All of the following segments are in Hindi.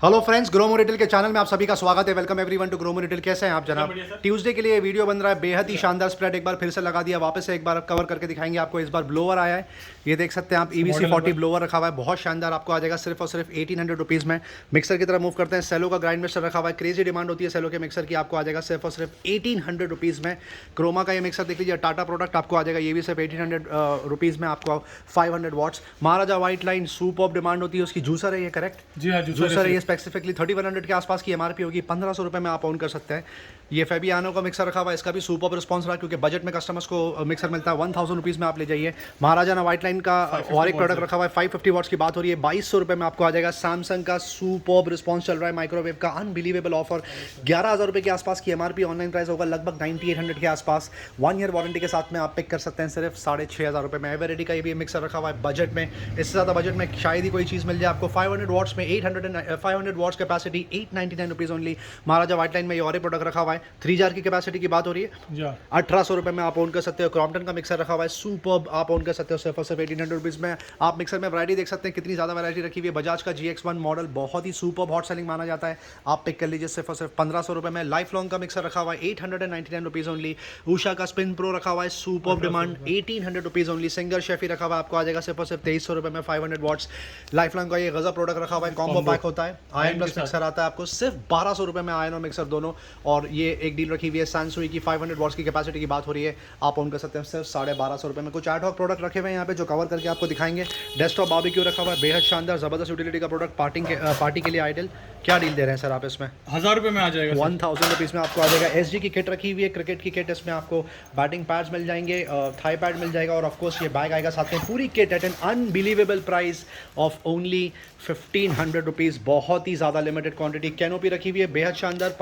हेलो फ्रेंड्स, ग्रोमो रिटेल के चैनल में आप सभी का स्वागत है। Welcome everyone to Gromo retail. कैसे हैं आप जनाब? ट्यूसडे के लिए वीडियो बन रहा है। बेहद ही शानदार स्प्रेड एक बार फिर से लगा दिया, वापस से एक बार कवर करके दिखाएंगे आपको। इस बार ब्लोअर आया है, ये देख सकते हैं आप। EVC 40 ब्लोअर रखा हुआ है, बहुत शानदार। आपको आ जाएगा सिर्फ और सिर्फ 1800 रुपीज़ में। मिक्सर की तरफ मूव करते हैं। सेलो का ग्राइंड मिक्सर रखा हुआ है, क्रेजी डिमांड होती है सेलो के मिक्सर की। आपको आ जाएगा सिर्फ और सिर्फ 1800 रुपीज़ में। क्रोमा का ये मिक्सर देख लीजिए, टाटा प्रोडक्ट आपको आ जाएगा, ये भी सिर्फ 1800 रुपीज़ में। आपको 500 वॉट्स महाराजा व्हाइट लाइन सुपर डिमांड होती है उसकी। जूसर है ये, करेक्ट? जी हाँ, जूसर है ये। स्पेसिफिकली 3100 के आसपास की MRP होगी, 1500 रुपये में आप ऑन कर सकते हैं। ये फेबियानो का मिक्सर रखा हुआ है, इसका भी सुपर रिस्पॉन्स रहा, क्योंकि बजट में कस्टमर्स को मिक्सर मिलता है। 1000 रुपीज़ में आप ले जाइए। महाराजा ना व्हाइट लाइन का और एक प्रोडक्ट रखा हुआ है, 550 वॉट्स की बात हो रही है, 2200 रुपये में आपको आ जाएगा। सैमसंग का सुपर रिस्पॉन्स चल रहा है, माइक्रोवेव का अनबिलीवेबल ऑफर। 11000 रुपये के आसपास की MRP, ऑनलाइन प्राइस होगा लगभग 9800 के आसपास। 1 ईयर वारंटी के साथ में आप पिक कर सकते हैं सिर्फ 6500 रुपये में। एवरेडी का ये भी मिक्सर रखा हुआ है बजट में। इससे ज़्यादा बजट में शायद ही कोई चीज़ मिल जाए आपको। 500 वॉट्स में 500 वॉट्स कैपेसिटी, 899 रुपीज़ ओनली। महाराजा व्हाइट लाइन में ये और एक प्रोडक्ट रखा हुआ है, 3 जार की कैपेसिटी की बात हो रही है, 1800 रुपये में आप ओन कर सकते हो। क्रॉम्पटन का मिक्सर रखा हुआ है, सुपर्ब, आप ओन कर सकते हो सिर्फ और सिर्फ 1800 रुपीज़ में। आप मिक्सर में वैरायटी देख सकते हैं, कितनी ज़्यादा वैरायटी रखी हुई है। बजाज का GX1 मॉडल बहुत ही सुपर्ब हॉट सेलिंग माना जाता है, आप पिक कर लीजिए सिर्फ और सिर्फ 1500 रुपये में। लाइफ लॉन्ग का मिक्सर रखा हुआ है, 899 रुपीज़ ओनली। उषा का स्पिन प्रो रखा हुआ है, superb demand, 1800 rupees only. Singer शेफी रखा हुआ है, आपको आ जाएगा सिर्फ और सिर्फ 2300 रुपये में, 500 वॉट्स। लाइफ लॉन्ग का ये गजब प्रोडक्ट रखा हुआ है, कॉम्बो पैक होता है, आयन प्लस मिक्सर आता है आपको सिर्फ 1200 रुपये में, आयन और मिक्सर दोनों। और ये एक डील रखी हुई है सैनसुई की, 500 वॉट्स की कैपेसिटी की बात हो रही है, आप ऑन कर सकते हैं सिर्फ 1250 रुपये में। कुछ एडहॉक प्रोडक्ट रखे हुए हैं यहाँ पे जो कवर करके आपको दिखाएंगे। डेस्कटॉप बारबेक्यू रखा हुआ है, बेहद शानदार जबरदस्त यूटिलिटी का प्रोडक्ट, पार्टी के लिए आइडल। क्या डील दे रहे हैं सर आप इसमें? 1000 रुपये में आ जाएगा। 1000 रुपीज़ में आपको आ जाएगा। SG की किट रखी हुई है, क्रिकेट की किट। इसमें आपको बैटिंग पैड्स मिल जाएंगे, थाई पैड मिल जाएगा, और ऑफकोर्स ये बैग आएगा साथ में। पूरी kit at an unbelievable price of only 1500 rupees. बहुत ही ज़्यादा लिमिटेड क्वांटिटी। कैनोपी रखी हुई है, बेहद शानदार,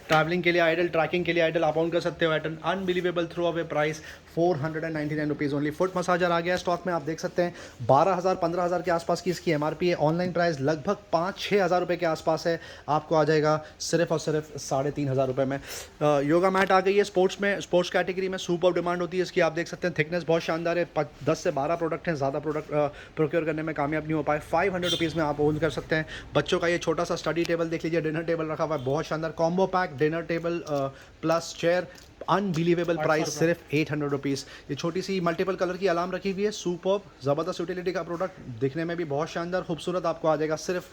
ट्रैवलिंग के लिए आइडल, ट्रैकिंग के लिए आइडल, आप ऑन कर सकते हो at an unbelievable throwaway price 499 rupees only. Foot massager आ गया स्टॉक में, आप देख सकते हैं 12000-15000 के आसपास की इसकी MRP है। ऑनलाइन प्राइस लगभग 5-6 हज़ार रुपये के आसपास है, आपको आ जाएगा सिर्फ और सिर्फ 3500 रुपये में। योगा मैट आ गई है स्पोर्ट्स में, स्पोर्ट्स कैटेगरी में सुपर डिमांड होती है इसकी। आप देख सकते हैं थिकनेस बहुत शानदार है, 10 से 12 प्रोडक्ट हैं, ज़्यादा प्रोडक्ट प्रोक्योर करने में कामयाब नहीं हो पाए। 500 रुपीज़ में आप ओन कर सकते हैं। बच्चों का ये छोटा सा स्टडी टेबल देख लीजिए, डिनर टेबल रखा हुआ है, बहुत शानदार combo pack, dinner table plus chair, unbelievable price सिर्फ 800 रुपीज़। ये छोटी सी मल्टीपल कलर की अलार्म रखी हुई है, सुपर्ब ज़बरदस्त यूटिलिटी का प्रोडक्ट, दिखने में भी बहुत शानदार खूबसूरत, आपको आ जाएगा सिर्फ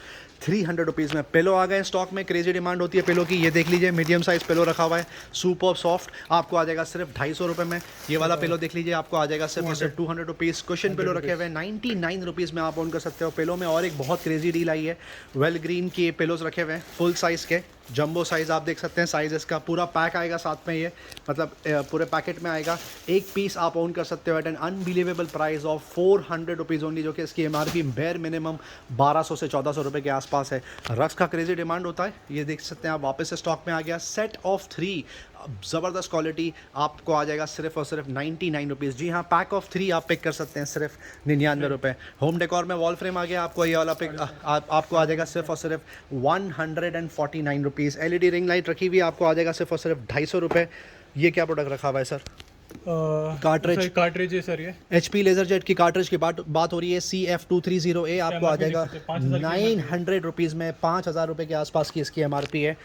300 रुपीज़ में। पिलो आ गए स्टॉक में, क्रेजी डिमांड होती है पिलो की। ये देख लीजिए, मीडियम साइज़ पिलो रखा हुआ है, सुपर्ब सॉफ्ट, आपको आ जाएगा सिर्फ 250 रुपये में। ये वाला पिलो देख लीजिए, आपको आ जाएगा सिर्फ और सिर्फ 200 रुपीज़। कुशन पिलो रखे हुए हैं 99 रुपीज़ में, आप ऑन कर सकते हो। पिलो में और एक बहुत क्रेजी डील आई है, वेल ग्रीन की पिलोज रखे हुए हैं फुल साइज़ के, जंबो साइज़, आप देख सकते हैं साइज़ इसका। पूरा पैक आएगा साथ में, ये मतलब पूरे पैकेट में आएगा। एक पीस आप ओन कर सकते हो at an unbelievable price of 400 rupees only, जो कि इसकी MRP बेयर मिनिमम 1200 से 1400 रुपये के आसपास है। रक्स का क्रेजी डिमांड होता है, ये देख सकते हैं आप, वापस से स्टॉक में आ गया। सेट ऑफ 3 ज़बरदस्त क्वालिटी, आपको आ जाएगा सिर्फ और सिर्फ 99 रुपीज़। जी हाँ, पैक ऑफ 3 आप पिक कर सकते हैं सिर्फ 99 रुपये। होम डेकोर में वॉल फ्रेम आ गया, आपको ये वाला पिक आपको आ जाएगा सिर्फ और सिर्फ 149 रुपीज़। LED रिंग लाइट रखी हुई है, आपको आ जाएगा सिर्फ और सिर्फ 250 रुपये। ये क्या प्रोडक्ट रखा हुआ है सर? कार्ट्रिज है सर, ये HP लेजर जेट की कार्ट्रिज की बात हो रही है, CF230A, आपको आ जाएगा 900 रुपीज़ में। 5000 रुपये के आसपास की इसकी MRP है।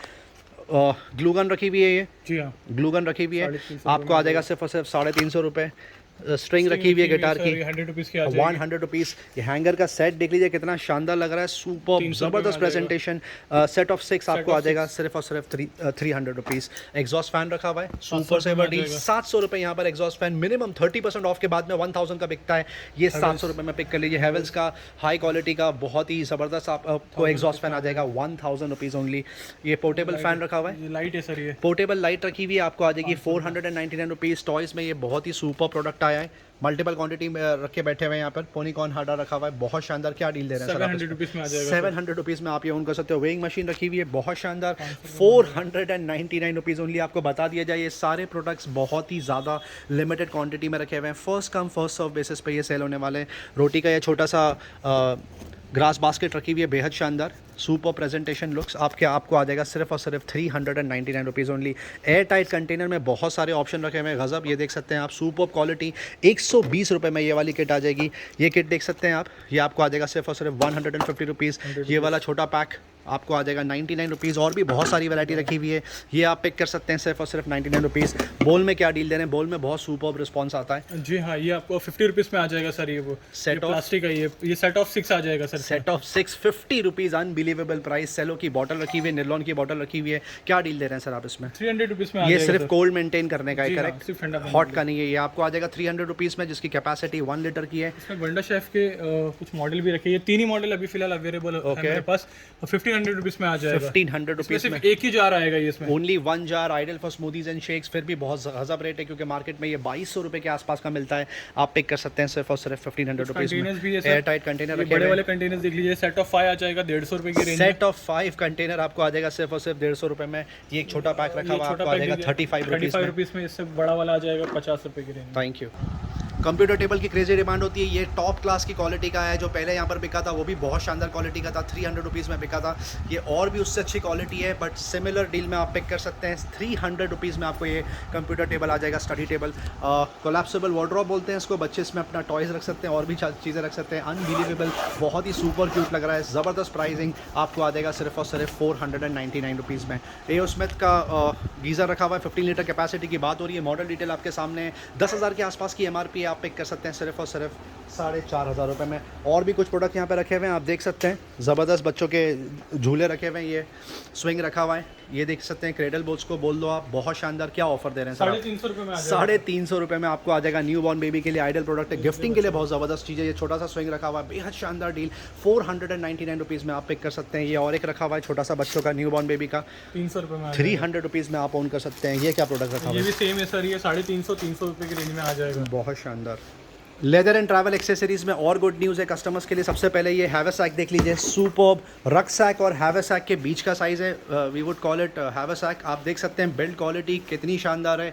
ग्लूगन रखी हुई है, ये जी हाँ, ग्लूगन रखी हुई है, आपको आ जाएगा सिर्फ और सिर्फ 350 रुपये। स्ट्रिंग रखी हुई है गिटार की, 100 रुपीज़ की आ 100 रुपीज़। ये हैंगर का सेट देख लीजिए, कितना शानदार लग रहा है, सुपर ज़बरदस्त प्रेजेंटेशन। सेट ऑफ 6 आपको आ जाएगा सिर्फ और सिर्फ 300 रुपीज़। एग्जॉस्ट फैन रखा हुआ है, सुपर सेवर डील, 700 रुपये यहाँ पर एग्जॉस्ट फैन, मिनिमम 30% ऑफ के बाद में 1000 का बिकता है, ये 700 रुपये में पिक कर लीजिए। हेवल्स का हाई क्वालिटी का बहुत ही ज़बरदस्त आपको एग्जॉस्ट फैन आ जाएगा 1000 रुपीज़ ओनली। ये पोर्टेबल फैन रखा हुआ है, लाइट है सर, ये पोर्टेबल लाइट रखी हुई है, आपको आ जाएगी 499 रुपीज़। टॉयज़ में ये बहुत ही सुपर प्रोडक्ट आया है, मल्टीपल क्वांटिटी में रखे बैठे हुए हैं यहाँ पर। पोनीकॉन हार्डा रखा हुआ है, बहुत शानदार। क्या डील दे रहे हैं सर? 700 रुपीज़ में आ जाएगा। 700 रुपीज़ में आप ये ओन कर सकते हो। वेइंग मशीन रखी हुई है, बहुत शानदार, 499 रुपीज़ ओनली। आपको बता दिया जाए, ये सारे प्रोडक्ट्स बहुत ही ज़्यादा लिमिटेड क्वांटिटी में रखे हुए हैं, first come first serve basis पे ये सेल होने वाले हैं। रोटी का ये छोटा सा ग्रास बास्केट रखी हुई है, बेहद शानदार, सुपर प्रेजेंटेशन लुक्स, आपको आ जाएगा सिर्फ और सिर्फ 399 rupees only. Air tight container में बहुत सारे ऑप्शन रखे हुए हैं, गज़ब। ये देख सकते हैं आप, सुपर क्वालिटी, 120 रुपये में ये वाली किट आ जाएगी। ये किट देख सकते हैं आप, ये आपको आ जाएगा सिर्फ और सिर्फ 150 रुपीज़। ये वाला छोटा पैक आपको आ जाएगा 99 रुपीज़। और भी बहुत सारी वैरायटी रखी हुई है, ये आप पिक कर सकते हैं सिर्फ और सिर्फ 99 रुपीज़। बोल में क्या डील दे रहे हैं? बोल में बहुत सुपर्ब रिस्पॉन्स आता है। जी हाँ, ये आपको 50 रुपीज़ में आ जाएगा सर। ये वो Set of- प्लास्टिक है, ये सेट ऑफ 6 आ जाएगा सर। Set of 6 50 rupees, unbelievable price. Cello की बॉटल रखी हुई है, निर्लॉन की बॉटल रखी हुई है। क्या डील दे रहे हैं सर आप इसमें? 300 रुपीज़ में आ ये जाएगा सिर्फ सर। कोल्ड मेंटेन करने का है, जी हाँ, करेक्ट? सिर्फ ठंडा पानी हॉट का नहीं है। ये आपको आ जाएगा 300 रुपीज़ में, जिसकी कैपेसिटी 1 लीटर की है। इसमें वंडर शेफ के कुछ मॉडल भी रखे हैं। 3 ही मॉडल अभी फिलहाल अवेलेबल है मेरे पास। 1500 रुपीज़ में आ जाएगा। 1500 रुपीज़ में सिर्फ एक ही जार आएगा ये इसमें। Only 1 jar ideal for smoothies and shakes. फिर भी बहुत गजब रेट है, क्योंकि मार्केट में ये 2200 रुपये के आसपास का मिलता है। आप पिक कर सकते हैं सिर्फ और सिर्फ 1500 रुपीज़ में। कंटेनर्स भी है एयर टाइट कंटेनर रखे बड़े हुए वाले कंटेनर्स देख लीजिए। सेट ऑफ 5 आ जाएगा 150 रुपये की रेंज। सेट ऑफ 5 कंटेनर आपको आ जाएगा सिर्फ और सिर्फ 150 रुपये में। ये एक छोटा पैक रखा हुआ आपको आ जाएगा 35 रुपीज़ में। इससे बड़ा वाला आ जाएगा 50 रुपये की range. Thank you. Computer table की क्रेजी डिमांड होती है। ये टॉप क्लास की क्वालिटी का है। जो पहले यहाँ पर बिका था वो भी बहुत शानदार क्वालिटी का था, 300 रुपीज़ में बिका था। ये और भी उससे अच्छी क्वालिटी है, बट सिमिलर डील में आप पिक कर सकते हैं। 300 रुपीज़ में आपको ये कंप्यूटर टेबल आ जाएगा, स्टडी टेबल। कोलैप्सिबल वार्डरोब बोलते हैं इसको। बच्चे इसमें अपना टॉयज़ रख सकते हैं और भी चीज़ें रख सकते हैं। अनबिलीवेबल, बहुत ही सुपर क्यूट लग रहा है। ज़बरदस्त प्राइसिंग आपको आ जाएगा सिर्फ और सिर्फ 499 रुपीज़ में। एओ स्मिथ का गीज़र रखा हुआ है, 15 लीटर कैपेसिटी की बात हो रही है। मॉडल डिटेल आपके सामने है। 10,000 के आसपास की MRP आप पिक कर सकते हैं सिर्फ और सिर्फ 4,500 रुपये में। और भी कुछ प्रोडक्ट यहाँ पे रखे हुए हैं, आप देख सकते हैं। ज़बरदस्त बच्चों के झूले रखे हुए हैं। ये स्विंग रखा हुआ है, ये देख सकते हैं। क्रेडल बोट्स को बोल दो आप, बहुत शानदार। क्या ऑफर दे रहे हैं सर? 350 रुपये में आ जाएगा। 350 रुपये में आपको आ जाएगा। न्यू बॉर्न बेबी के लिए आइडल प्रोडक्ट है, गिफ्टिंग के लिए बहुत ज़बरदस्त चीज़ है। ये छोटा सा स्विंग रखा हुआ है, बेहद शानदार डील। 499 रुपीज़ में आप पिक कर सकते हैं। ये और एक रखा हुआ है छोटा सा बच्चों का, न्यू बॉर्न बेबी का, 300 रुपये में 300 रुपीज़ में आप ओन कर सकते हैं। ये क्या प्रोडक्ट रखा हुआ ये है? भी सेम है सर। ये 350 रुपये की रेंज में आ जाएगा। बहुत शानदार। लेदर एंड ट्रैवल एक्सेसरीज में और गुड न्यूज़ है कस्टमर्स के लिए। सबसे पहले ये हैवरसैक देख लीजिए, सुपर्ब। रक्सैक और हैवरसैक के बीच का साइज़ है, वी वुड कॉल इट हैवरसैक। आप देख सकते हैं बिल्ड क्वालिटी कितनी शानदार है,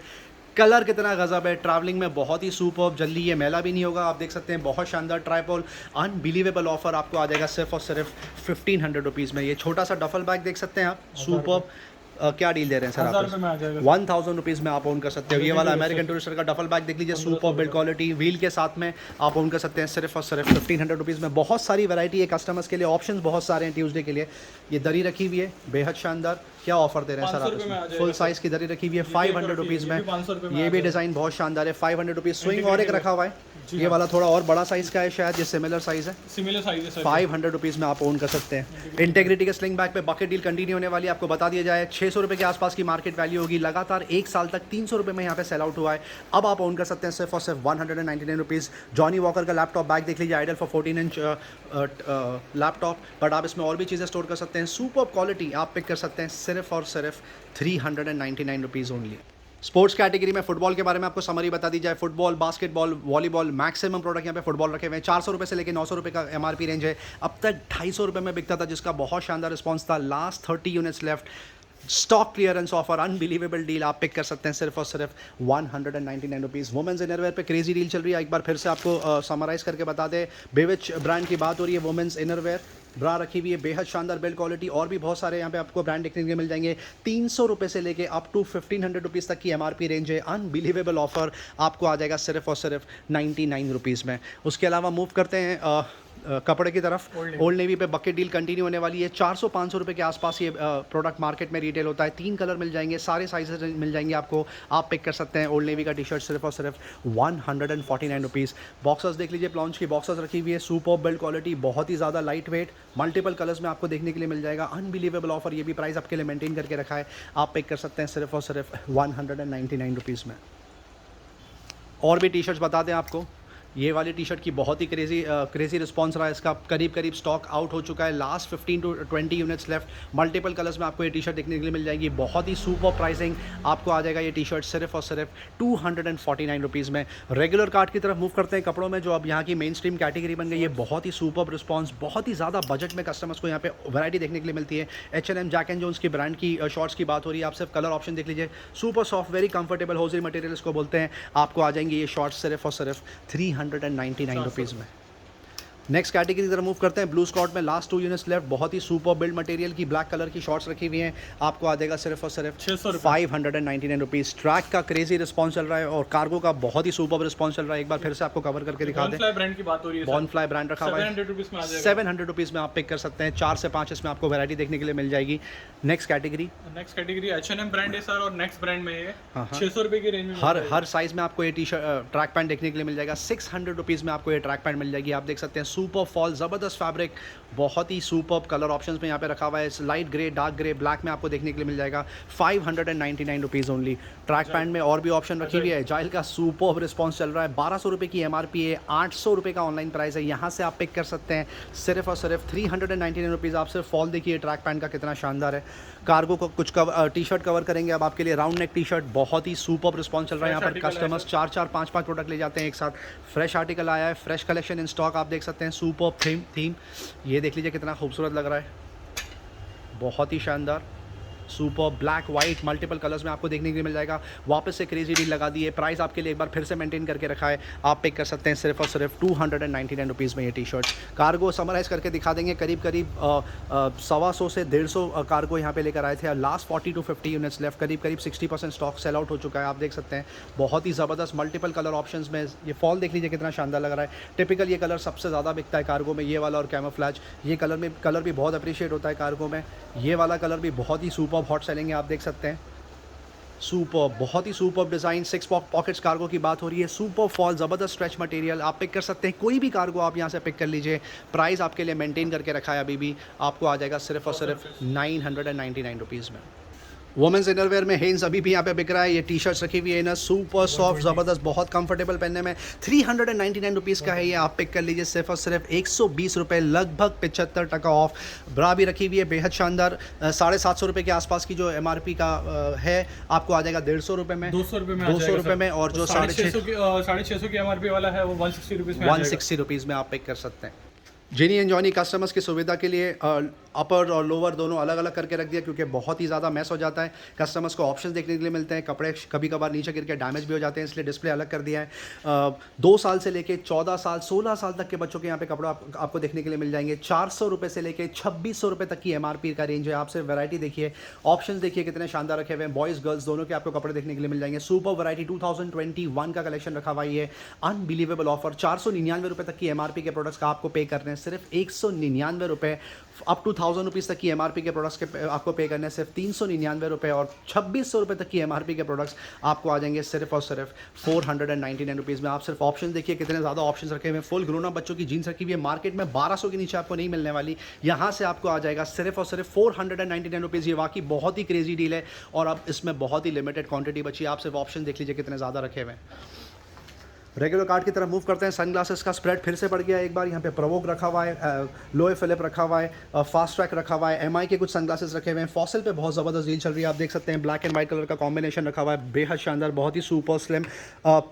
कलर कितना गजब है, ट्रैवलिंग में बहुत ही सुपर्ब। जल्दी ये मैला भी नहीं होगा। आप देख सकते हैं बहुत शानदार ट्राइपॉड। अनबिलीवेबल ऑफर आपको आ जाएगा सिर्फ और सिर्फ 1500 रुपीज़ में। ये छोटा सा डफल बैग देख सकते हैं आप, सुपर्ब। क्या डील दे रहे हैं सर 1000 आप? रुपये में आ जाएगा। 1000 रुपीज़ में आप ओन कर सकते हो। ये वाला अमेरिकन टूरिस्टर का डफल बैग देख लीजिए, सुपर बिल्ड क्वालिटी, व्हील के साथ में आप ओन कर सकते हैं सिर्फ और सिर्फ 1500 रुपीज़ में। बहुत सारी वैरायटी है कस्टमर्स के लिए, ऑप्शंस बहुत सारे हैं ट्यूसडे के लिए। ये दरी रखी हुई है, बेहद शानदार। क्या ऑफर दे रहे हैं सर 500 रुपये में आ आप? जाएगा फुल सर। साइज़ की दरी रखी हुई है 500 रुपीज़ में। 500 रुपये में ये आ भी जाएगा। डिज़ाइन बहुत शानदार है, 500 रुपीज़। स्विंग और एक रखा हुआ है, जी ये हाँ। वाला थोड़ा और बड़ा साइज़ का है शायद, ये सिमिलर साइज़ है। सिमिलर साइज है सर। 500 रुपीज़ में आप ओन कर सकते हैं। इंटेग्रिटी के स्लिंग बैग पे बकेट डील कंटिन्यू होने वाली है। आपको बता दिया जाए 600 रुपये के आसपास की मार्केट वैल्यू होगी। लगातार 1 साल तक 300 रुपये में यहाँ पे सेल आउट हुआ है। अब आप ओन कर सकते हैं सिर्फ और सिर्फ 199 रुपीज़। जॉनी वॉकर का लैपटॉप बैग देख लीजिए, ideal for 14 inch laptop, but आप इसमें और भी चीज़ें स्टोर कर सकते हैं। सुपर क्वालिटी आप पिक कर सकते हैं सिर्फ और सिर्फ 399 रुपीज़ ओनली। स्पोर्ट्स कैटेगरी में फुटबॉल के बारे में आपको समरी बता दी जाए। Football, basketball, volleyball, maximum product यहाँ पे फुटबॉल रखे हुए हैं। 400 रुपये से लेकर 900 रुपये का MRP रेंज है। अब तक 250 रुपये में बिकता था, जिसका बहुत शानदार रिस्पॉन्स था। Last 30 units left. Stock clearance offer, unbelievable deal आप पिक कर सकते हैं सिर्फ और सिर्फ 199 रुपीज़। वुमेंस इनरवेयर पे क्रेजी डील चल रही है। एक बार फिर से आपको समराइज़ करके बता दें, बेविच ब्रांड की बात हो रही है। वुमेंस इनरवेयर ब्रा रखी हुई है, बेहद शानदार बिल्ड क्वालिटी। और भी बहुत सारे यहाँ पे आपको ब्रांड देखने के मिल जाएंगे। 300 रुपये से लेके अप टू 1500 रुपीज़ तक की MRP रेंज है। अनबिलीवेबल ऑफर आपको आ जाएगा सिर्फ और सिर्फ 99 रुपीज़ में। उसके अलावा मूव करते हैं कपड़े की तरफ। ओल्ड नेवी पे बकेट डील कंटिन्यू होने वाली है। 400-500 रुपये के आसपास ये प्रोडक्ट मार्केट में रिटेल होता है। 3 कलर मिल जाएंगे, सारे साइजेस मिल जाएंगे आपको। आप पिक कर सकते हैं ओल्ड नेवी का टी-शर्ट सिर्फ और सिर्फ 149 रुपीज़। बॉक्सर्स देख लीजिए, प्लॉन्च की बॉक्सर्स रखी हुई है, सुपर बिल्ड क्वालिटी, बहुत ही ज़्यादा लाइट वेट, मल्टीपल कलर्स में आपको देखने के लिए मिल जाएगा। अनबिलीवेबल ऑफर, ये भी प्राइस आपके लिए मेंटेन करके रखा है। आप पिक कर सकते हैं सिर्फ और सिर्फ 199 रुपीज़ में। और भी टी शर्ट्स बता दें आपको, ये वाली टी शर्ट की बहुत ही क्रेजी रिस्पॉन्स रहा है इसका। करीब स्टॉक आउट हो चुका है। Last 15 to 20 units left. Multiple colours में आपको ये टी शर्ट देखने के लिए मिल जाएगी। बहुत ही सुपर प्राइसिंग आपको आ जाएगा ये टी शर्ट सिर्फ और सिर्फ 249 रुपीज़ में। रेगुलर कार्ट की तरफ मूव करते हैं कपड़ों में, जो अब यहाँ की मेन स्ट्रीम कैटेगरी बन गई है। बहुत ही सुपर रिस्पॉन्स, बहुत ही ज़्यादा बजट में कस्टमर्स को यहाँ पे वैरायटी देखने के लिए मिलती है। H&M, जैक एंड जोन्स की ब्रांड की शॉर्ट्स की बात हो रही है। आप सिर्फ कलर ऑप्शन देख लीजिए, super soft, very comfortable hosiery material इसको बोलते हैं। आपको आ जाएंगे ये शॉर्ट्स सिर्फ और सिर्फ 399 रुपीज़ में। नेक्स्ट कैटेगरी की तरफ मूव करते हैं। ब्लू स्कॉट में लास्ट 2 यूनिट्स लेफ्ट, बहुत ही सुपर बिल्ड मटेरियल की ब्लैक कलर की शॉर्ट्स रखी हुई हैं, आपको आ जाएगा सिर्फ और सिर्फ 599 रुपीज़। ट्रैक का क्रेजी रिस्पॉन्स चल रहा है और कार्गो का बहुत ही सुपर रिस्पॉन्स चल रहा है। एक बार फिर से आपको कवर करके दिखा दें। ब्रांड की बात हो रही है, बॉर्नफ्लाई ब्रांड रखा हुआ है, 700 रुपीज़ में आप पिक कर सकते हैं। 4 से 5 इसमें आपको वैरायटी देखने के लिए मिल जाएगी। नेक्स्ट कैटेगरी H&M ब्रांड है सर, और नेक्स्ट ब्रांड में है 600 रुपए की रेंज में हर साइज में आपको ये टी शर्ट ट्रैक पैंट देखने के लिए मिल जाएगा। 600 रुपीज़ में आपको ये ट्रैक पैंट मिल जाएगी। आप देख सकते हैं सुपर फॉल, ज़बरदस्त फैब्रिक, बहुत ही सुपर कलर ऑप्शंस में यहाँ पे रखा हुआ है। Light grey, dark grey, black में आपको देखने के लिए मिल जाएगा। 599 रुपीज़ ओनली। ट्रैक पैंट में और भी ऑप्शन रखी हुई है। जाइल का सुपर रिस्पॉन्स चल रहा है। 1200 रुपये की MRP है, 800 रुपये का ऑनलाइन प्राइस है। यहाँ से आप पिक कर सकते हैं सिर्फ और सिर्फ 399 रुपीज़। आप सिर्फ फॉल देखिए ट्रैक पैंट का कितना शानदार है। कार्गो को कुछ टी शर्ट कवर करेंगे अब आपके लिए। राउंड नेक टी शर्ट, बहुत ही सुपर रिस्पॉन्स चल रहा है। यहाँ पर कस्टमर्स 4-4, 5-5 प्रोडक्ट ले जाते हैं एक साथ। फ्रेश आर्टिकल आया है, फ्रेश कलेक्शन इन स्टॉक, आप देख सकते हैं। सुपर थीम ये देख लीजिए कितना खूबसूरत लग रहा है, बहुत ही शानदार। Super black white multiple colours में आपको देखने के लिए मिल जाएगा। वापस से क्रेजी डील लगा दी है। प्राइस आपके लिए एक बार फिर से मेंटेन करके रखा है। आप पिक कर सकते हैं सिर्फ और सिर्फ 299 रुपीज़ में ये टी शर्ट। कार्गो समराइज़ करके दिखा देंगे। करीब 125 से 150 कार्गो यहाँ पे लेकर आए थे। Last 40 to 50 units left. करीब 60% स्टॉक सेल आउट हो चुका है। आप देख सकते हैं बहुत ही ज़बरदस्त मल्टीपल कलर ऑप्शंस में। ये फॉल देख लीजिए कितना शानदार लग रहा है। टिपिकल ये कलर सबसे ज़्यादा बिकता है कार्गो में, ये वाला और कैमोफ्लेज। ये कलर भी बहुत अप्रिशिएट होता है कार्गो में। ये वाला कलर भी बहुत ही सुपर हॉट सेलिंग है, आप देख सकते हैं। सुपर, बहुत ही सुपर डिज़ाइन। 6 पॉकेट्स कार्गो की बात हो रही है। सुपर फॉल, ज़बरदस्त स्ट्रेच मटेरियल, आप पिक कर सकते हैं। कोई भी कार्गो आप यहाँ से पिक कर लीजिए। प्राइस आपके लिए मेंटेन करके रखा है अभी भी। आपको आ जाएगा सिर्फ और सिर्फ 999 रुपीज़ में। वुमेंस इनरवेयर में हेन्स अभी भी यहाँ पे बिक रहा है। ये टी शर्ट्स रखी हुई है ना, सुपर सॉफ्ट, ज़बरदस्त, बहुत कंफर्टेबल पहनने में। 399 रुपीज़ का है ये, आप पिक कर लीजिए सिर्फ और सिर्फ 120 रुपये, लगभग 75% ऑफ। ब्रा भी रखी हुई है बेहद शानदार। 750 रुपये के आसपास की जो MRP का है, आपको आ जाएगा 150 रुपये में, 200 रुपये में। और जो 650 की MRP वाला है वो 160 रुपीज़ में, 160 रुपीज़ में आप पिक कर सकते हैं। जिनी एंड जॉनी कस्टमर्स की सुविधा के लिए अपर और लोअर दोनों अलग अलग करके रख दिया, क्योंकि बहुत ही ज़्यादा मैस हो जाता है। कस्टमर्स को ऑप्शंस देखने के लिए मिलते हैं। कपड़े कभी कभार नीचे गिर के डैमेज भी हो जाते हैं, इसलिए डिस्प्ले अलग कर दिया है। 2 साल से लेके 14 साल 16 साल तक के बच्चों के यहाँ पे कपड़ा आपको देखने के लिए मिल जाएंगे। 400 रुपये से लेके 2600 रुपये तक की MRP का रेंज है। आप सिर्फ वैरायटी देखिए, ऑप्शन देखिए कितने शानदार रखे हुए हैं। बॉयज़ गर्ल्स दोनों के आपको कपड़े देखने के लिए मिल जाएंगे। सुपर वैरायटी 2021 का कलेक्शन रखा हुआ है। Unbelievable offer. 499 रुपये तक की MRP के प्रोडक्ट्स का आपको पे करने हैं सिर्फ 199 रुपये। अप टू 1000 रुपीज़ तक की MRP के प्रोडक्ट्स के आपको पे करने सिर्फ 399 रुपये। और 2600 रुपये तक की MRP के प्रोडक्ट्स आपको आ जाएंगे सिर्फ और सिर्फ 499 रुपीज़ में। आप सिर्फ ऑप्शन देखिए कितने ज़्यादा ऑप्शंस रखे हुए हैं। फुल ग्रोन अप बच्चों की जीन्स रखी हुई है, मार्केट में 1200 के नीचे आपको नहीं मिलने वाली। यहाँ से आपको आ जाएगा सिर्फ और सिर्फ 499 रुपीज़। ये वाकई बहुत ही क्रेजी डील है और अब इसमें बहुत ही लिमिटेड क्वांटिटी बची है। आप सिर्फ ऑप्शन देख लीजिए कितने ज़्यादा रखे हुए हैं। रेगुलर कार्ड की तरफ मूव करते हैं। सनग्लासेस का स्प्रेड फिर से बढ़ गया एक बार। यहाँ पे प्रोवोक रखा हुआ है, लोए फिलिप रखा हुआ है, फास्ट ट्रैक रखा हुआ है, MI के कुछ सनग्लासेस रखे हुए हैं। फॉसल पे बहुत ज़बरदस्त डील चल रही है, आप देख सकते हैं। ब्लैक एंड वाइट कलर का कॉम्बिनेशन रखा हुआ है, बेहद शानदार, बहुत ही सुपर स्लिम।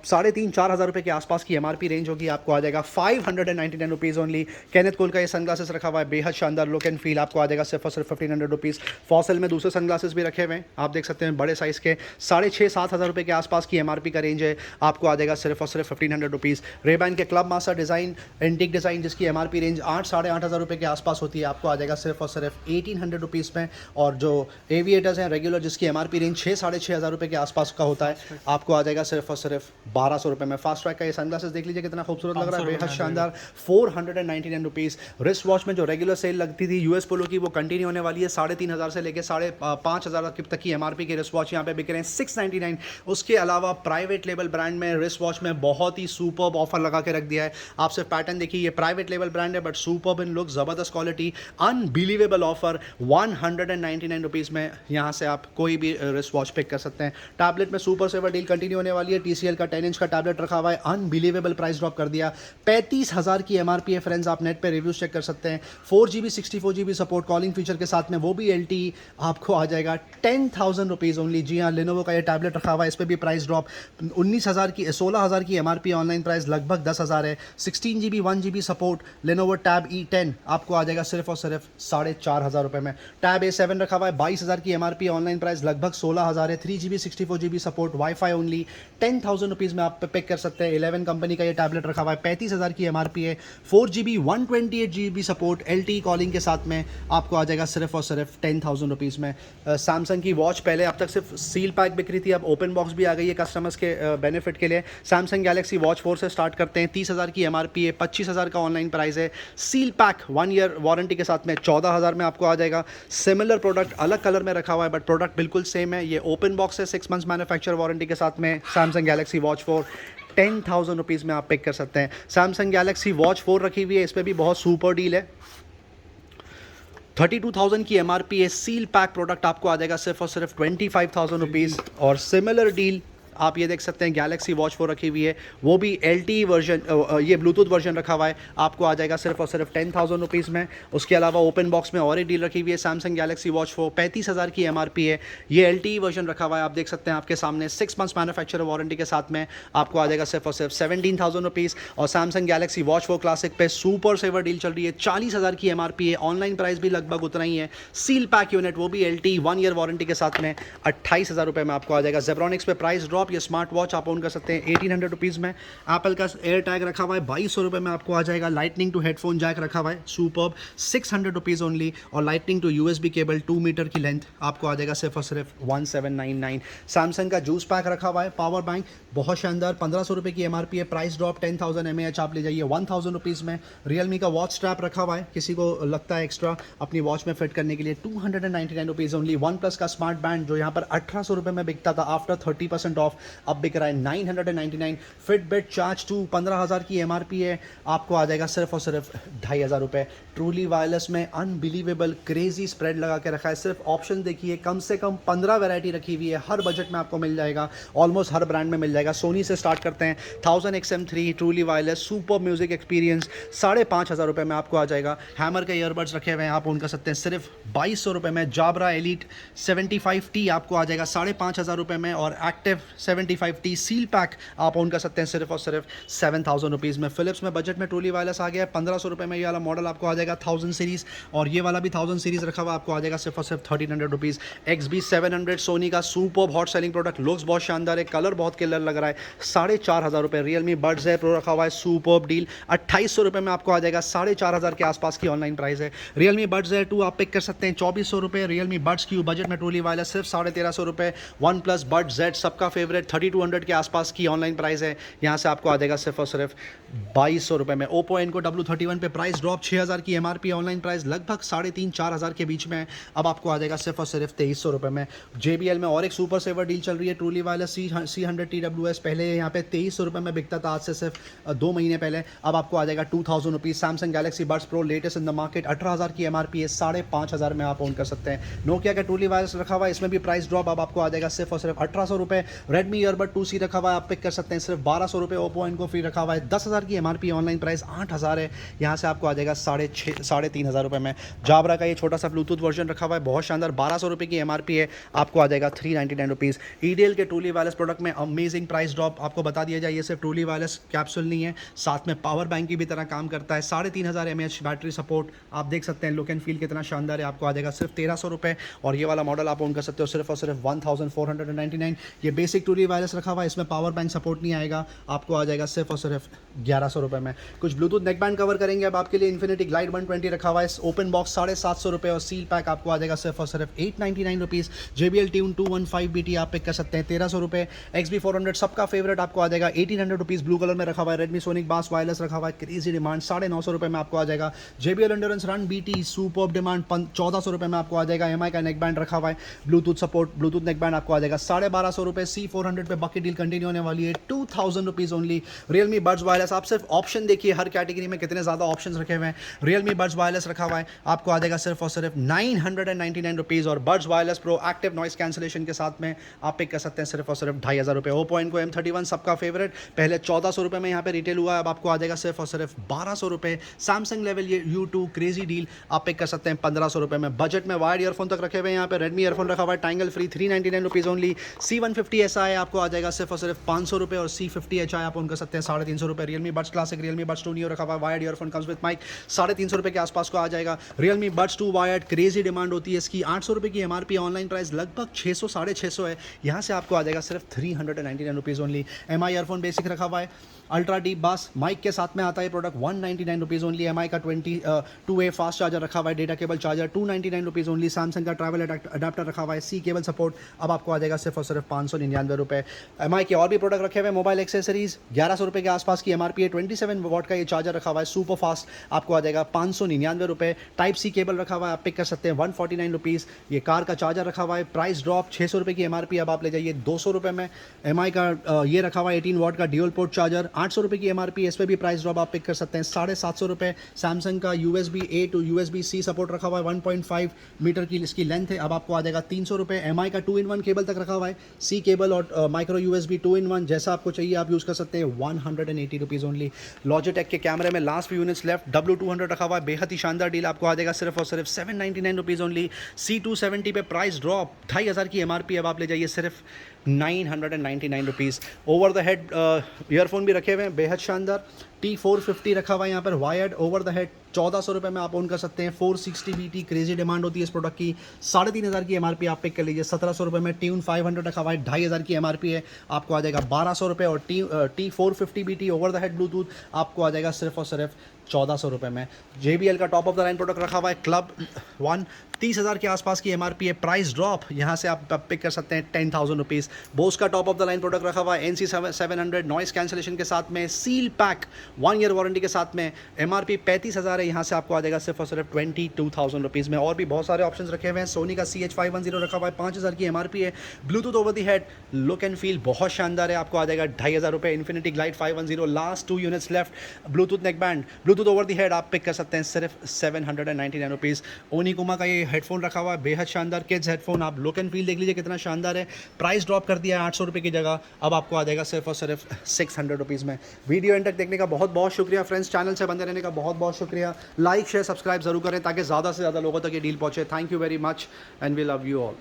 3,500-4 हज़ार रुपये के आसपास की MRP रेंज होगी। आपको आ जाएगा 599 रुपीज़ ओनली। कैनेथ कोल का ये सनग्लासेस रखा हुआ है, बेहद शानदार लुक एंड फील। आपको आ जाएगा सिर्फ और सिर्फ 1500 रुपीज़। फॉसल में दूसरे सनग्लासेस भी रखे हुए हैं, आप देख सकते हैं, बड़े साइज़ के। 6,500-7 हज़ार रुपये के आसपास की MRP का रेंज है। आपको आ जाएगा सिर्फ और सिर्फ 1500 रुपीज़। रेबैन के club master design, antique design, जिसकी MRP रेंज 8-8.5 हज़ार रुपये के आसपास होती है, आपको आ जाएगा सिर्फ और सिर्फ 1800 रुपीज़ में। और जो एविएटर्स हैं रेगुलर, जिसकी MRP रेंज 6-6.5 हज़ार रुपये के आसपास का होता है, आपको आ जाएगा सिर्फ और सिर्फ 1200 रुपये में। फास्ट ट्रैक का ये सनग्लासेस देख लीजिए कितना खूबसूरत लग रहा है, बेहद शानदार। 499 रुपीज़। रिस्ट वॉच में जो रेगुलर सेल लगती थी US पोलो की, वो कंटिन्यू होने वाली है। 3,500 से लेकर 5,500 तक की MRP के रिस्ट वॉच यहाँ पे बिक रहे हैं 699। उसके अलावा प्राइवेट लेवल ब्रांड में रिस्ट वॉच में बहुत ही सुपर्ब ऑफर लगा के रख दिया है। आप सिर्फ पैटर्न देखिए, ये प्राइवेट लेवल ब्रांड है बट सुपर्ब इन लुक, जबरदस्त क्वालिटी, अनबिलीवेबल ऑफर। 199 रुपीज़ में यहाँ से आप कोई भी रिस्ट वॉच पिक कर सकते हैं। टैबलेट में सुपर सेवर डील कंटिन्यू होने वाली है। TCL का 10 इंच का टैबलेट रखा हुआ है, अनबिलीवेबल प्राइस ड्रॉप कर दिया। 35,000 की MRP है फ्रेंड्स, आप नेट पे रिव्यूज चेक कर सकते हैं। 4GB 64GB support calling feature के साथ में, वो भी LTE। आपको आ जाएगा 10,000 रुपीज़ ओनली। जी हाँ, लेनोवो का ये टैबलेट रखा हुआ है, इस पर भी प्राइस ड्रॉप। 16,000 की MRP ऑनलाइन प्राइस लगभग 10,000 है। 16 GB 1 GB support Lenovo Tab E10 आपको आ जाएगा सिर्फ और सिर्फ 4,500 रुपये में। Tab A7 रखा हुआ है 22,000 की MRP ऑनलाइन प्राइस लगभग 16,000 है। 3 GB 64 GB support wifi only 10,000 rupees में आप पिक कर सकते हैं। 11 कंपनी का ये टैबलेट रखा हुआ है 35,000 की MRP है। 4 GB 128 GB support LTE calling के साथ में आपको आ जाएगा सिर्फ और सिर्फ 10,000 रुपीज़ में। सैमसंग की वॉच पहले अब तक सिर्फ सील पैक बिक रही थी, अब ओपन बॉक्स भी आ गई है कस्टमर्स के बेनिफिट के लिए। सैमसंग गैलेक्सी वॉच 4 से स्टार्ट करते हैं। 30,000 की MRP है, 25,000 का ऑनलाइन प्राइस है। सील पैक 1 ईयर वारंटी के साथ में 14,000 में आपको आ जाएगा। सिमिलर प्रोडक्ट अलग कलर में रखा हुआ है बट प्रोडक्ट बिल्कुल सेम है। ये ओपन बॉक्स है 6 मंथ्स मैन्युफैक्चर वारंटी के साथ में। सैमसंग गैलेक्सी वॉच 4 10,000 रुपीज़ में आप पिक कर सकते हैं। सैमसंग गैलेक्सी वॉच 4 रखी हुई है, इस पर भी बहुत सुपर डील है। 32,000 की MRP है। सील पैक प्रोडक्ट आपको आ जाएगा सिर्फ और सिर्फ 25,000 रुपीज़। और सिमिलर डील आप ये देख सकते हैं गैलेक्सी वॉच 4 रखी हुई है, वो भी LTE वर्जन, ये ब्लूटूथ वर्जन रखा हुआ है, आपको आ जाएगा सिर्फ और सिर्फ 10,000 रुपीज़ में। उसके अलावा ओपन बॉक्स में और एक डील रखी हुई है सैमसंग गैलेक्सी वॉच 4 35,000 की MRP है। ये LTE वर्जन रखा हुआ है, आप देख सकते हैं आपके सामने 6 मंथ्स मैन्युफैक्चर वारंटी के साथ में आपको आ जाएगा सिर्फ और सिर्फ 17,000 रुपीज़। और सैमसंग गैलेक्सी वॉच 4 क्लासिक पे सुपर सेवर डील चल रही है, 40,000 की MRP है। ऑनलाइन प्राइस भी लगभग उतना ही है। सील पैक यूनिट वो भी LTE 1 ईयर वारंटी के साथ में 28,000 रुपये में आपको आ जाएगा। जेब्रॉनिक्स पे प्राइस ड्रॉप, ये स्मार्ट वॉच ऑन कर सकते हैं 1800 रुपीज़ में। एप्पल का एयर टैग रखा हुआ है 2200 रुपये में आपको आ जाएगा। लाइटनिंग टू हेडफोन जैक रखा हुआ है सुपर्ब 600 रुपीज़ ओनली। और lightning to USB cable 2 metre की लेंथ आपको आ जाएगा सिर्फ और सिर्फ 1799। सैमसंग का जूस पैक रखा हुआ है। पावर बैंक बहुत शानदार 1500 रुपये की MRP है। प्राइस ड्रॉप 10,000 mAh आप ले जाइए 1000 रुपीज़ में। रियलमी का वॉच स्ट्रैप रखा हुआ है, किसी को लगता है एक्स्ट्रा अपनी वॉच में फिट करने के लिए 299 रुपीज़ ओनली। वन प्लस का स्मार्ट बैंड जो यहाँ पर 1800 रुपये में बिकता था आफ्टर 30% ऑफ, अब बिक रहा है 999। फिटबिट चार्ज 2 15,000 की MRP है, आपको आ जाएगा सिर्फ और सिर्फ 2,500 रुपये। ट्रूली वायरलेस में अनबिलीवेबल क्रेजी स्प्रेड लगा के रखा है। सिर्फ ऑप्शन देखिए, कम से कम 15 वैरायटी रखी हुई है, हर बजट में आपको मिल जाएगा, ऑलमोस्ट हर ब्रांड में मिल जाएगा। सोनी से स्टार्ट करते हैं 1000 XM3 truly wireless super music experience 5,500 रुपये में आपको आ जाएगा। हैमर के ईयरबड्स रखे हुए हैं, आप ओन कर सकते हैं सिर्फ 2200 रुपये में। जाबरा एलीट 75T आपको आ जाएगा 5,500 रुपये में। और एक्टिव 75T सील पैक आप ओन कर सकते हैं सिर्फ और सिर्फ 7,000 रुपीज़ में। फिलिप्स में बजट में ट्रूली वायरलेस आ गया है 1500 रुपये में। ये वाला मॉडल आपको आ जाएगा 1000 सीरीज़, और ये वाला भी 1000 सीरीज़ रखा हुआ आपको आ जाएगा सिर्फ और सिर्फ 1300 रुपीज़। XB700 सोनी का super hot selling product, looks बहुत शानदार है, कलर बहुत किलर लग रहा है, 4,500 रुपये। रियलमी बड्स है प्रो रखा हुआ है, सुपर डील 2800 रुपये में आपको आ जाएगा, 4,500 के आसपास की ऑनलाइन प्राइस है। रियलमी बड्स है 2 आप पिक कर सकते हैं 2,400 रुपये। रियलमी बड्स की बजट में ट्रूली वायरलेस सिर्फ 1,350 रुपये। वन प्लस बड Z सबका फेवरेट 3,200 के आसपास की ऑनलाइन प्राइस है, यहाँ से आपको आ जाएगा सिर्फ और सिर्फ 2,200 रुपये में। ओप्पो इनको W31 पे प्राइस ड्रॉप 6,000 की MRP, ऑनलाइन प्राइस लगभग 3,500-4,000 के बीच में, अब आपको आ जाएगा सिर्फ और सिर्फ 2,300 रुपये में। JBL में और एक सुपर सेवर डील चल रही है, ट्रूली वायरलेस C100 TWS पहले यहाँ पे 2,300 रुपये में बिकता था, आज से सिर्फ 2 महीने पहले, अब आपको आ जाएगा 2,000 rupees. Samsung Galaxy buds pro latest in the market 18,000 की MRP है, 5,500 में आप ओन कर सकते हैं। नोकिया का ट्रूली वायरलेस रखा हुआ है, इसमें भी प्राइस ड्रॉप, अब आपको आ जाएगा सिर्फ और सिर्फ 1,800 रुपये। रेडमी ईयरबड 2C रखा हुआ है, आप पिक कर सकते हैं सिर्फ 1,200 रुपये। ओप्पो इनको फ्री रखा हुआ है, 10,000 की MRP, ऑनलाइन प्राइस 8,000 है, यहाँ से आपको आ जाएगा 3,500 रुपये में। जाबरा का ये छोटा सा ब्लूटूथ वर्जन रखा हुआ है, बहुत शानदार, 1,200 रुपये की MRP है, आपको आ जाएगा 399 रुपीज़। ईडेल के ट्रूली वायरलेस प्रोडक्ट में अमेजिंग प्राइस ड्रॉप, आपको बता दिया जाए, ये सिर्फ ट्रूली वायरलेस कैप्सूल नहीं है, साथ में पावर बैंक की भी तरह काम करता है। 3,500 mAh बैटरी सपोर्ट, आप देख सकते हैं लुक एंड फील कितना शानदार है, आपको आ जाएगा सिर्फ 1,300 रुपये। और ये वाला मॉडल आप ओन कर सकते हो सिर्फ और सिर्फ 1,499। ये बेसिक ट्रूली वायरलेस रखा हुआ है, इसमें पावर बैंक सपोर्ट नहीं आएगा, आपको आ जाएगा सिर्फ और सिर्फ 1,100 रुपये में। कुछ ब्लूटूथ नेक बैंड कवर करेंगे अब आपके लिए, इन्फिनिटी ग्लाइड 120 रखा हुआ है, ओपन बॉक्स 750 रुपये, और सील पैक आपको आ जाएगा सिर्फ और सिर्फ 899 रुपीज़। JBL ट्यून 215BT आप पिक कर सकते हैं 1,300 रुपये। XB400 सबका फेवरेट आपको आ जाएगा 1,800 रुपीज़, ब्लू कलर में रखा हुआ है। रेडमी सोनिक बास वायरलेस रखा हुआ है, क्रेजी डिमांड, 950 रुपये में आपको आ जाएगा। JBL endurance run BT superb demand, 1,400 रुपये में आपको आ जाएगा। MI का नेक बैंड रखा हुआ है, Bluetooth support, Bluetooth neck band आपको आ जाएगा 1,250 रुपये। C400 पे बकेट डील कंटिन्यू होने वाली है, 2,000 rupees only. Realme buds wireless, आप सिर्फ ऑप्शन देखिए हर कैटेगरी में कितने ज़्यादा ऑप्शंस रखे हुए हैं। रियलमी बड्स वायरलेस रखा हुआ है, आपको आ जाएगा सिर्फ और सिर्फ 999 रुपीज़। और buds wireless pro active noise cancellation के साथ में आप पिक कर सकते हैं सिर्फ और सिर्फ 2,500 रुपये। ओप्पो इनको M31 सबका फेवरेट, पहले 1,400 रुपये में यहाँ पे रिटेल हुआ है, अब आपको आ जाएगा सिर्फ और सिर्फ 1,200 रुपये। सैमसंग लेवल ये U2 क्रेजी डील आप पिक कर सकते हैं 1,500 रुपये में। बजट में वायर्ड ईयरफोन तक रखे हुए हैं, यहाँ पे रेडमी ईयरफोन रखा हुआ है tangle free 399 rupees only. C150 SI है आपको आ जाएगा सिर्फ और सिर्फ 500 रुपये, और C50HI आप ऑन कर सकते हैं 350 रुपये। Realme buds classic, Realme buds 2 neo रखा हुआ है, wired earphone comes with mic, 350 रुपये के आसपास को आ जाएगा। Realme buds 2 wired, crazy demand होती है इसकी, 800 रुपये की MRP, ऑनलाइन प्राइस लगभग 600 650 है, यहाँ से आपको आ जाएगा सिर्फ 399 rupees only. MI earphone basic रखा हुआ है, अल्ट्रा डीप बास माइक के साथ में आता है प्रोडक्ट, 199 रुपीज़ ओनली। MI का 2A फास्ट चार्जर रखा हुआ है, data cable charger 299 rupees only. Samsung का ट्रैवल अडाप्टर रखा हुआ है, C केबल सपोर्ट, अब आपको आ जाएगा सिर्फ और सिर्फ 599 रुपये। MI के और भी प्रोडक्ट रखे हुए हैं, मोबाइल एक्सेसरीज 1100 रुपये के आसपास की MRP है, 27 वॉट का ये चार्जर रखा हुआ है सुपर फास्ट, आपको आ जाएगा 599 रुपये। टाइप C केबल रखा हुआ है, आप पिक कर सकते हैं 149 रुपीज़। ये कार का चार्जर रखा हुआ है, प्राइस ड्रॉप 600 रुपये की MRP, अब आप ले जाइए 200 रुपये में। MI का ये रखा हुआ है 18 वॉट का ड्यूल पोर्ट चार्जर, 800 रुपये की MRP, इस पर भी प्राइस ड्रॉप आप पिक कर सकते हैं 750 रुपये। सैमसंग का USB A to USB C support रखा हुआ है, 1.5 मीटर की इसकी लेंथ है, अब आपको आ जाएगा 300 रुपये। MI का 2-in-1 केबल तक रखा हुआ है, C केबल और माइक्रो USB 2-in-1, जैसा आपको चाहिए आप यूज़ कर सकते हैं, 180 रुपीज़ ओनली। लॉजिटेक के कैमरे में last few units left, W200 रखा हुआ है, बेहद ही शानदार डील, आपको आ जाएगा सिर्फ और सिर्फ 799 रुपीज़ ओनली। C270 पे प्राइस ड्रॉप, 2500 की MRP, अब आप ले जाइए सिर्फ 999 rupees. Over the head earphone भी रखे हुए हैं, बेहद शानदार। T450 रखा हुआ है यहाँ पर, वायर्ड ओवर द हेड, 1400 रुपये में आप ओन कर सकते हैं। 460 BT, क्रेजी डिमांड होती है इस प्रोडक्ट की, 3500 की MRP आप पिक कर लीजिए। 1700 रुपये में ट्यून 500 रखा हुआ है, 2500 की MRP है, आपको आ जाएगा 1200 रुपये। और T450 BT over the head Bluetooth आपको आ जाएगा सिर्फ और सिर्फ 1400 रुपये में। JBL का top of the line product रखा हुआ है, क्लब 1, 30,000 के आसपास की MRP है, प्राइस ड्रॉप यहाँ से आप पिक कर सकते हैं 10,000 रुपीज़। बोस का top of the line product रखा हुआ है, NC700 नॉइस कैंसलेशन के साथ में, सील पैक 1 ईयर वारंटी के साथ में, MRP 35,000 है, यहाँ से आपको आ जाएगा सिर्फ और सिर्फ 22,000 रुपीज़ में। और भी बहुत सारे ऑप्शंस रखे हुए हैं। सोनी का CH510 रखा हुआ है, 5,000 की MRP है, Bluetooth over the head, look and feel बहुत शानदार है, आपको आ जाएगा 2,500 रुपये। Infinity glide 510, last 2 units left, Bluetooth neck band, Bluetooth over the head आप पिक कर सकते हैं सिर्फ 799 रुपीज़। ओनिकुमा का ये हेडफोन रखा हुआ है, बेहद शानदार किड्स हेडफोन, आप लुक एंड फील देख लीजिए कितना शानदार है। प्राइस ड्रॉप कर दिया है 800 रुपये की जगह, अब आपको आ जाएगा सिर्फ और सिर्फ 600 रुपीज़ में। वीडियो एंड तक देखने का बहुत बहुत शुक्रिया फ्रेंड्स, चैनल से बंदे रहने का बहुत बहुत शुक्रिया। लाइक शेयर सब्सक्राइब जरूर करें ताकि ज़्यादा से ज़्यादा लोगों तक ये डील पहुँचे। Thank you very much and we love you all.